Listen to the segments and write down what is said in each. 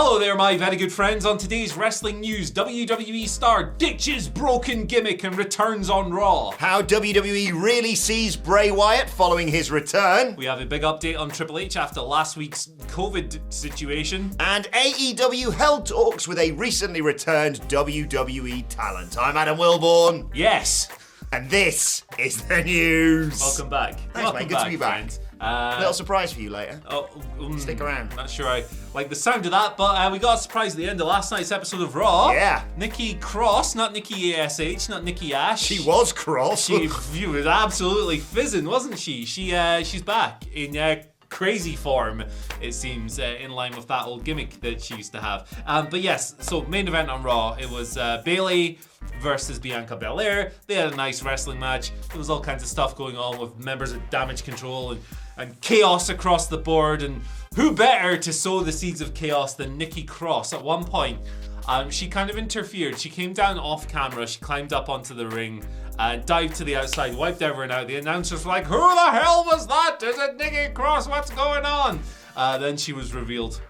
Hello there, my very good friends. On today's wrestling news, WWE star ditches broken gimmick and returns on Raw. How WWE really sees Bray Wyatt following his return. We have a big update on Triple H after last week's COVID situation. And AEW held talks with a recently returned WWE talent. I'm Adam Wilborn. Yes. And this is the news. Welcome back. Thanks, mate. Good to be back. Little surprise for you later. Stick around. Not sure I like the sound of that, but we got a surprise at the end of last night's episode of Raw. Yeah. Nikki Cross, not Nikki ASH, not Nikki Ash. She was cross. She was absolutely fizzing, wasn't she? She's back in crazy form, it seems, in line with that old gimmick that she used to have. But yes, so main event on Raw, it was Bayley versus Bianca Belair. They had a nice wrestling match. There was all kinds of stuff going on with members of Damage Control and chaos across the board. And who better to sow the seeds of chaos than Nikki Cross? At one point, she kind of interfered. She came down off camera. She climbed up onto the ring, dived to the outside, wiped everyone out. The announcers were like, "Who the hell was that? Is it Nikki Cross? What's going on?" Then she was revealed.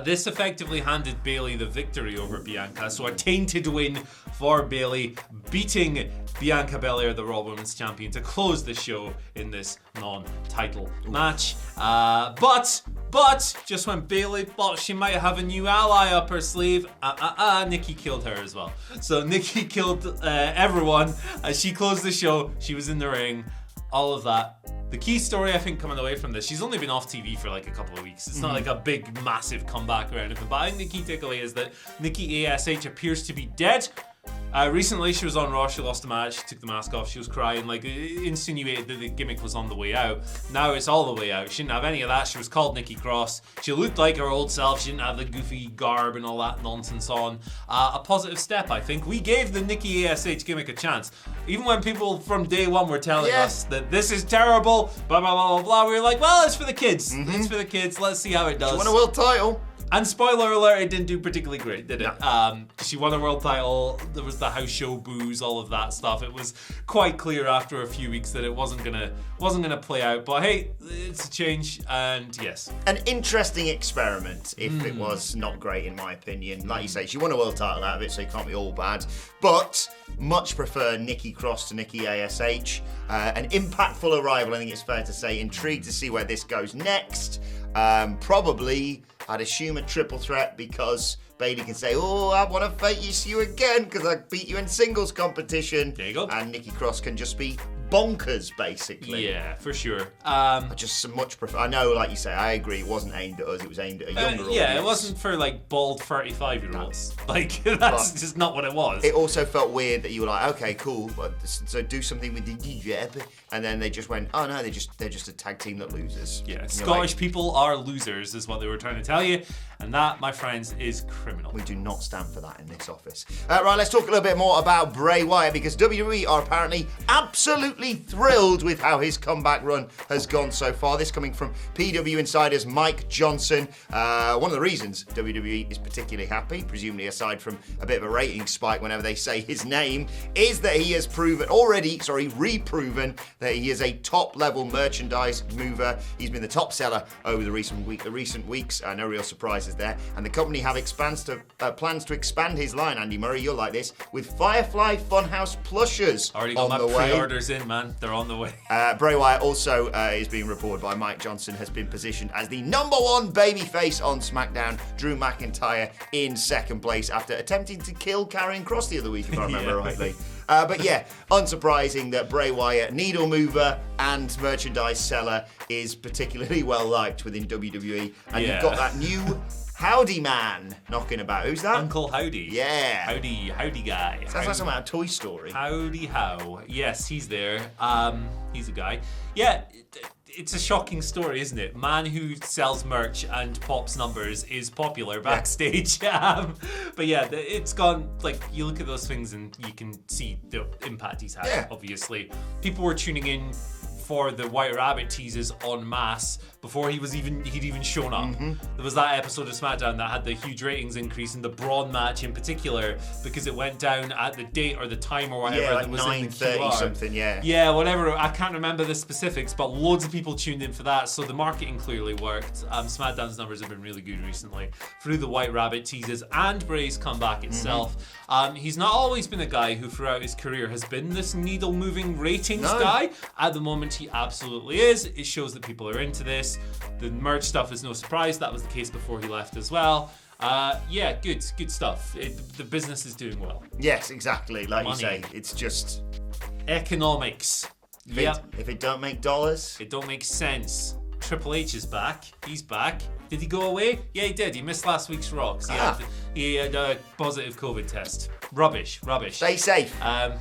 This effectively handed Bayley the victory over Bianca, so a tainted win for Bayley, beating Bianca Belair, the Raw Women's Champion, to close the show in this non-title match. But just when Bayley thought she might have a new ally up her sleeve, Nikki killed her as well. So Nikki killed everyone as she closed the show. She was in the ring, all of that. The key story, I think, coming away from this, she's only been off TV for like a couple of weeks. It's not like a big, massive comeback or anything. But I think the key takeaway is that Nikki ASH appears to be dead. Recently, she was on Raw. She lost a match. She took the mask off. She was crying, like insinuated that the gimmick was on the way out. Now it's all the way out. She didn't have any of that. She was called Nikki Cross. She looked like her old self. She didn't have the goofy garb and all that nonsense on. A positive step, I think. We gave the Nikki ASH gimmick a chance. Even when people from day one were telling us that this is terrible, blah, blah, blah, blah, blah, we were like, well, it's for the kids. It's for the kids. Let's see how it does. She won a world title. And spoiler alert, it didn't do particularly great, did it? No. She won a world title, there was the house show boos, all of that stuff. It was quite clear after a few weeks that it wasn't gonna play out. But hey, it's a change, and yes. An interesting experiment, if it was not great in my opinion. Like you say, she won a world title out of it, so you can't be all bad. But much prefer Nikki Cross to Nikki ASH. An impactful arrival, I think it's fair to say. Intrigued to see where this goes next. Probably, I'd assume a triple threat because Bayley can say, "Oh, I want to face you again because I beat you in singles competition." There you go. And Nikki Cross can just be bonkers, basically. Yeah, for sure. I just so much prefer. I know, like you say, I agree. It wasn't aimed at us. It was aimed at a younger audience. Yeah, it wasn't for like bald 35-year-olds. No. Like that's just not what it was. It also felt weird that you were like, okay, cool, but so do something with the DJ, and then they just went, oh no, they're just a tag team that loses. Yeah, Scottish people are losers, is what they were trying to tell you, and that, my friends, is criminal. We do not stand for that in this office. Right, let's talk a little bit more about Bray Wyatt because WWE are apparently absolutely thrilled with how his comeback run has gone so far. This coming from PW Insider's Mike Johnson. One of the reasons WWE is particularly happy, presumably aside from a bit of a rating spike whenever they say his name, is that he has reproven that he is a top-level merchandise mover. He's been the top seller over the recent weeks. No real surprises there. And the company have plans to expand his line, Andy Murray, you'll like this, with Firefly Funhouse plushes already got my pre-orders in, man. They're on the way. Bray Wyatt also is being reported by Mike Johnson, has been positioned as the #1 babyface on SmackDown. Drew McIntyre in second place after attempting to kill Karrion Kross the other week, if I remember rightly. But yeah, unsurprising that Bray Wyatt, needle mover and merchandise seller, is particularly well liked within WWE. And you've got that new Howdy Man knocking about. Who's that? Uncle Howdy. Yeah. Howdy guy. Sounds like something out of Toy Story. Howdy how. Yes, he's there. He's a guy. Yeah, it's a shocking story, isn't it? Man who sells merch and pops numbers is popular backstage. But yeah, it's gone, like, you look at those things and you can see the impact he's had, obviously. People were tuning in for the White Rabbit teases en masse before he'd even shown up. There was that episode of SmackDown that had the huge ratings increase in the Braun match in particular because it went down at the date or the time or whatever. Yeah, like that was 9:30 something. Yeah. Yeah, whatever. I can't remember the specifics, but loads of people tuned in for that. So the marketing clearly worked. SmackDown's numbers have been really good recently through the White Rabbit teases and Bray's comeback itself. He's not always been a guy who throughout his career has been this needle-moving ratings guy. At the moment, he absolutely is. It shows that people are into this. The merch stuff is no surprise. That was the case before he left as well. Yeah, good stuff. The business is doing well. Yes, exactly. Like Money. you say, it's just economics. if it don't make dollars, it don't make sense. Triple H is back. He's back. Did he go away? Yeah, he did. He missed last week's Raw 'cause he had a positive COVID test. Rubbish. Stay safe.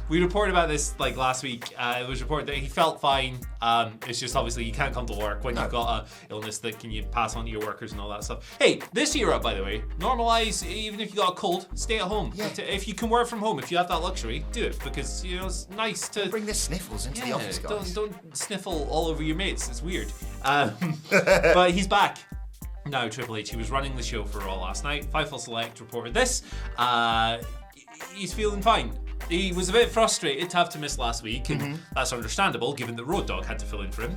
We reported about this like last week. It was reported that he felt fine. It's just obviously you can't come to work when you've got a illness that can you pass on to your workers and all that stuff. Hey, this era, by the way, normalize even if you got a cold, stay at home. Yeah. If you can work from home, if you have that luxury, do it because it's nice to bring the sniffles into the office, guys. Don't sniffle all over your mates. It's weird. But he's back. Now, Triple H, he was running the show for Raw last night. Fightful Select reported this. He's feeling fine. He was a bit frustrated to have to miss last week, and that's understandable given that Road Dogg had to fill in for him.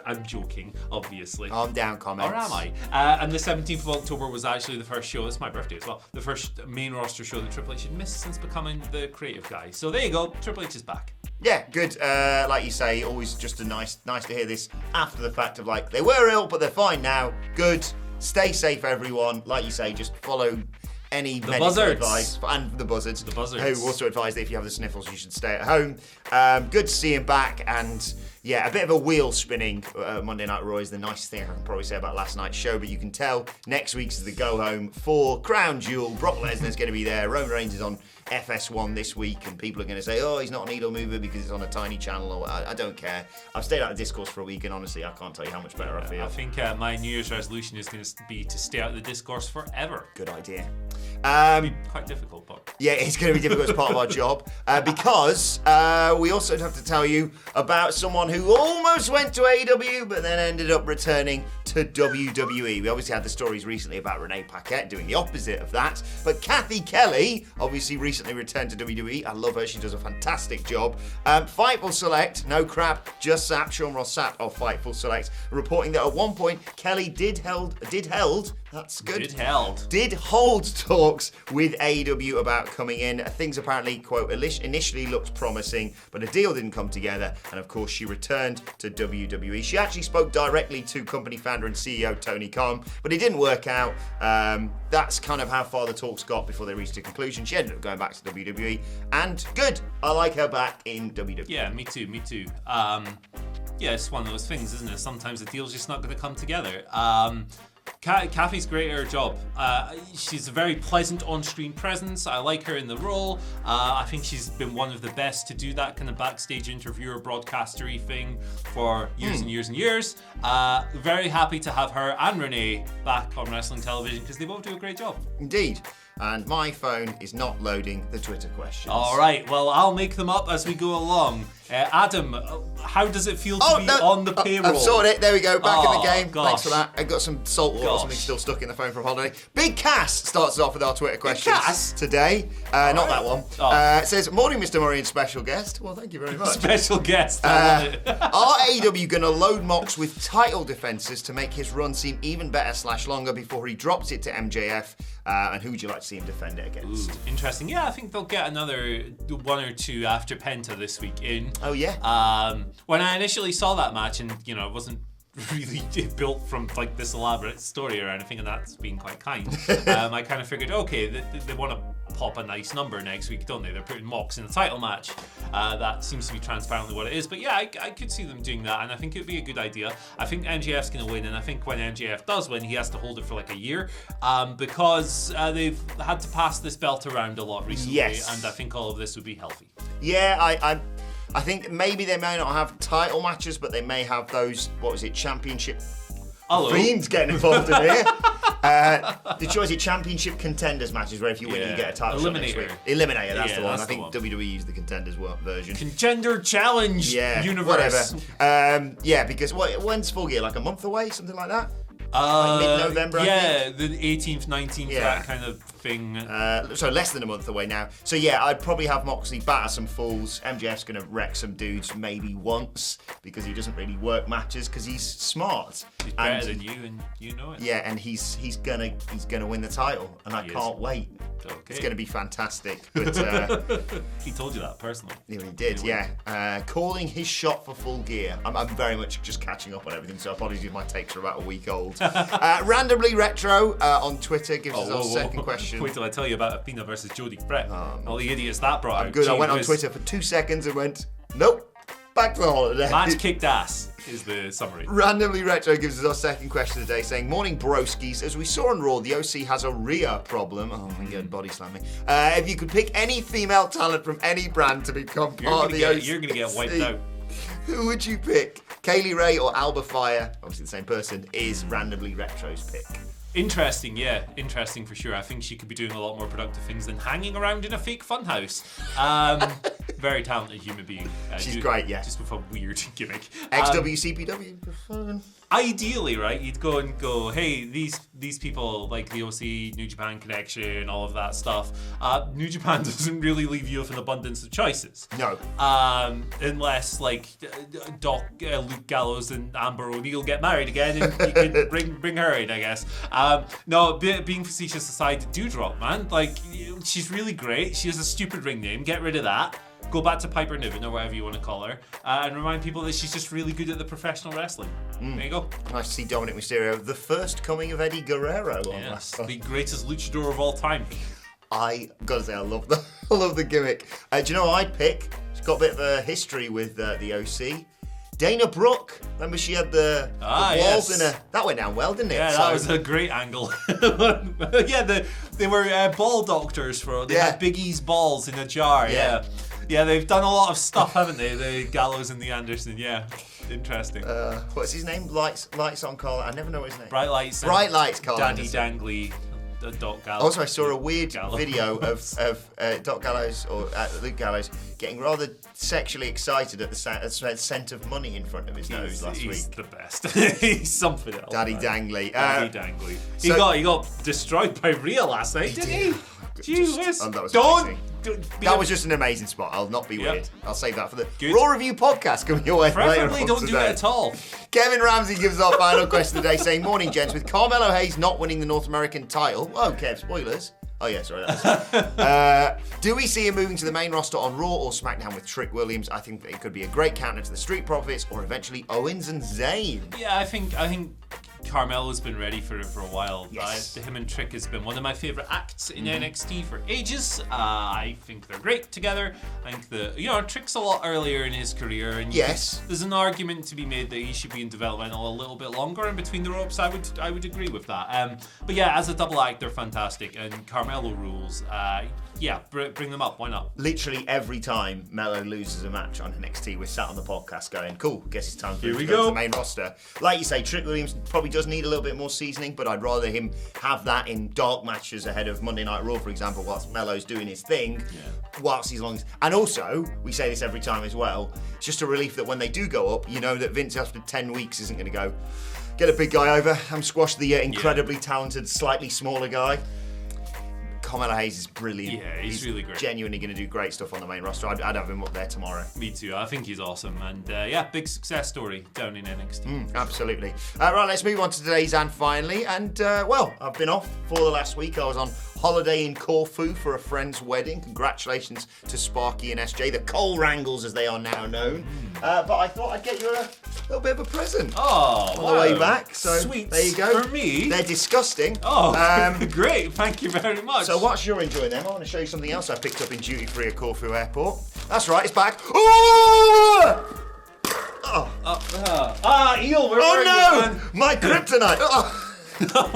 I'm joking, obviously. Calm down, comments. Or am I? And the 17th of October was actually the first show, it's my birthday as well, the first main roster show that Triple H had missed since becoming the creative guy. So there you go, Triple H is back. Yeah, good. Like you say, always just a nice to hear this after the fact of like, they were ill, but they're fine now. Good. Stay safe, everyone. Like you say, just follow any medical advice. And the buzzards. Who also advise that if you have the sniffles, you should stay at home. Good to see him back. And yeah, a bit of a wheel spinning Monday Night Raw is the nicest thing I can probably say about last night's show. But you can tell next week's is the go home for Crown Jewel. Brock Lesnar's going to be there. Roman Reigns is on FS1 this week, and people are going to say, oh, he's not a needle mover because it's on a tiny channel. Or I don't care. I've stayed out of discourse for a week, and honestly, I can't tell you how much better I feel. I think my New Year's resolution is going to be to stay out of the discourse forever. Good idea. It'll be quite difficult, but yeah, it's going to be difficult as part of our job because we also have to tell you about someone who almost went to AEW but then ended up returning to WWE. We obviously had the stories recently about Renee Paquette doing the opposite of that, but Kathy Kelly obviously recently returned to WWE. I love her. She does a fantastic job. Fightful Select, no crap, just Sapp, Sean Ross Sapp of Fightful Select, reporting that at one point Kelly did hold talks with AEW about coming in. Things apparently, quote, initially looked promising, but a deal didn't come together, and of course she returned to WWE. She actually spoke directly to company founder and CEO Tony Khan, but it didn't work out. That's kind of how far the talks got before they reached a conclusion. She ended up going back to WWE, and good. I like her back in WWE. Yeah, me too. Yeah, it's one of those things, isn't it? Sometimes the deal's just not going to come together. Kathy's great at her job. She's a very pleasant on-screen presence. I like her in the role. I think she's been one of the best to do that kind of backstage interviewer, broadcastery thing for years and years and years. Very happy to have her and Renee back on wrestling television because they both do a great job. Indeed. And my phone is not loading the Twitter questions. All right, well, I'll make them up as we go along. Adam, how does it feel to be on the payroll? I've sorted it. There we go. Back in the game. Gosh. Thanks for that. I've got some salt water or something still stuck in the phone from holiday. Big Cass starts us off with our Twitter questions today. Not that one. It says, morning, Mr. Murray and special guest. Well, thank you very much. Special guest. I love it. Are AEW going to load Mox with title defenses to make his run seem even better / longer before he drops it to MJF? And who would you like to see him defend it against? Interesting. Yeah, I think they'll get another one or two after Penta this week in. Oh, yeah. When I initially saw that match, and it wasn't really built from like this elaborate story or anything, and that's been quite kind. I kind of figured, okay, they want to pop a nice number next week, don't they? They're putting Mox in a title match. That seems to be transparently what it is. But yeah, I could see them doing that, and I think it would be a good idea. I think MJF's going to win, and I think when MJF does win, he has to hold it for like a year because they've had to pass this belt around a lot recently, yes. And I think all of this would be healthy. Yeah, I think maybe they may not have title matches, but they may have those, championship Hello. Fiend's getting involved in here. The choice of championship contenders matches where if you win, you get a title shot next week. Eliminator, that's the one. I think WWE used the contenders version. Contender Challenge universe. Whatever. Because when's Full Gear? Like a month away? Something like that? Like mid-November, I think. The 18th, 19th, that kind of thing. So less than a month away now. So I'd probably have Moxley batter some fools. MJF's going to wreck some dudes maybe once because he doesn't really work matches because he's smart. He's better than you, and you know it. Yeah, and he's gonna win the title, and I can't wait. Okay. It's going to be fantastic. But he told you that personally. Yeah, he did. Calling his shot for Full Gear. I'm very much just catching up on everything, so apologies if my takes are about a week old. Randomly Retro on Twitter gives us our second question. Wait till I tell you about Athena versus Jody Brett. All the idiots that brought out. Good. I went on Twitter for 2 seconds and went, nope. Back to the holiday. Match kicked ass is the summary. Randomly Retro gives us our second question today, saying, "Morning broskies. As we saw on Raw, the OC has a Rhea problem." Oh my god, body slamming. If you could pick any female talent from any brand to become part of the OC, you're going to get wiped out. Who would you pick? Kaylee Ray or Alba Fire? Obviously the same person. Is Randomly Retro's pick. Interesting for sure. I think she could be doing a lot more productive things than hanging around in a fake funhouse. Very talented human being. She's great, yeah. Just with a weird gimmick. XWCPW. Ideally, right, you'd go, hey, these people, like the OC, New Japan connection, all of that stuff. New Japan doesn't really leave you with an abundance of choices. No. Unless, like, Luke Gallows and Amber O'Neil get married again, and you can bring her in, I guess. No, being facetious aside, Doudrop, man. Like, she's really great. She has a stupid ring name. Get rid of that. Go back to Piper Niven or whatever you want to call her, and remind people that she's just really good at the professional wrestling. There you go. Nice to see Dominic Mysterio, the first coming of Eddie Guerrero. Yes, the greatest luchador of all time. I gotta say, I love the gimmick. Do you know what I'd pick? She's got a bit of a history with the OC. Dana Brooke. Remember she had the balls in her. That went down well, didn't it? Yeah, that was a great angle. They were ball doctors they had Big E's balls in a jar. Yeah, they've done a lot of stuff, haven't they? The Gallows and the Anderson, interesting. What's his name? Lights on Carl. I never know his name. Bright Lights, Carl. Danny Dangly, Doc Gallows. Also, I saw a weird video of Doc Gallows or Luke Gallows getting rather sexually excited at the scent of money in front of his nose last week. He's the best. He's something else. Daddy Dangly. Dangly. He got destroyed by Rhea last night, didn't he? Jesus. That was just an amazing spot. I'll not be weird. I'll save that for the Raw Review podcast coming your way later. Preferably don't do it at all. Kevin Ramsey gives our final question today, saying, "Morning, gents. With Carmelo Hayes not winning the North American title." Oh, Kev, spoilers. Oh, yeah, sorry. Do we see him moving to the main roster on Raw or SmackDown with Trick Williams? I think it could be a great counter to the Street Profits or eventually Owens and Zayn. Yeah, I think Carmelo's been ready for it for a while. Yes. Him and Trick has been one of my favourite acts in NXT for ages. I think they're great together. I think Trick's a lot earlier in his career, and there's an argument to be made that he should be in developmental a little bit longer in between the ropes. I would agree with that. But yeah, as a double act, they're fantastic, and Carmelo rules. Bring them up. Why not? Literally every time Melo loses a match on NXT, we're sat on the podcast going, cool, guess it's time for him to go to the main roster. Like you say, Trick Williams probably does need a little bit more seasoning, but I'd rather him have that in dark matches ahead of Monday Night Raw, for example, whilst Melo's doing his thing, whilst he's long. And also, we say this every time as well, it's just a relief that when they do go up, you know that Vince after 10 weeks isn't going to go, get a big guy over and squash the incredibly talented, slightly smaller guy. Carmelo Hayes is brilliant. Yeah, he's really great. Genuinely going to do great stuff on the main roster. I'd have him up there tomorrow. Me too. I think he's awesome. And big success story down in NXT. Absolutely. Right, let's move on to today's and finally. And, I've been off for the last week. I was on holiday in Corfu for a friend's wedding. Congratulations to Sparky and SJ, the Cole Wrangles as they are now known. But I thought I'd get you a little bit of a present on the way back. So sweet. There you go. For me? They're disgusting. Oh, great. Thank you very much. So whilst you're enjoying them, I want to show you something else I picked up in duty free at Corfu Airport. That's right, it's back. Eel, where are you, man? My kryptonite.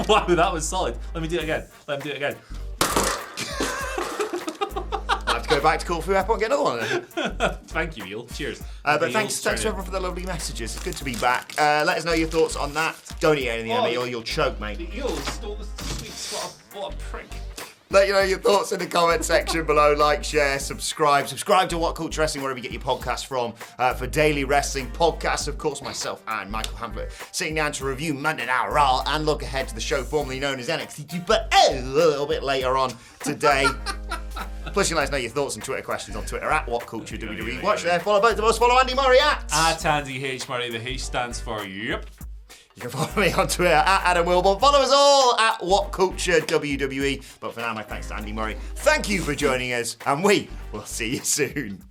Wow, that was solid. Let me do it again. Go back to Cool Fu Airport and get another one. Thank you, Eel. Cheers. But thanks to everyone for the lovely messages. It's good to be back. Let us know your thoughts on that. Don't eat anything, Emmy, or you'll choke, mate. The eel stole the sweet spot. What a prick. Let you know your thoughts in the comment section below. Like, share, subscribe. Subscribe to What Culture Wrestling, wherever you get your podcasts from, for daily wrestling podcasts. Of course, myself and Michael Hamlet sitting down to review Monday Night Raw and look ahead to the show formerly known as NXT, but a little bit later on today. Plus, you can let us know your thoughts and Twitter questions on Twitter at WhatCultureWWE. Watch there. Follow both of us. Follow Andy Murray at Andy H. Murray. The H stands for yep. You can follow me on Twitter at Adam Wilborn. Follow us all at WhatCultureWWE. But for now, my thanks to Andy Murray. Thank you for joining us, and we will see you soon.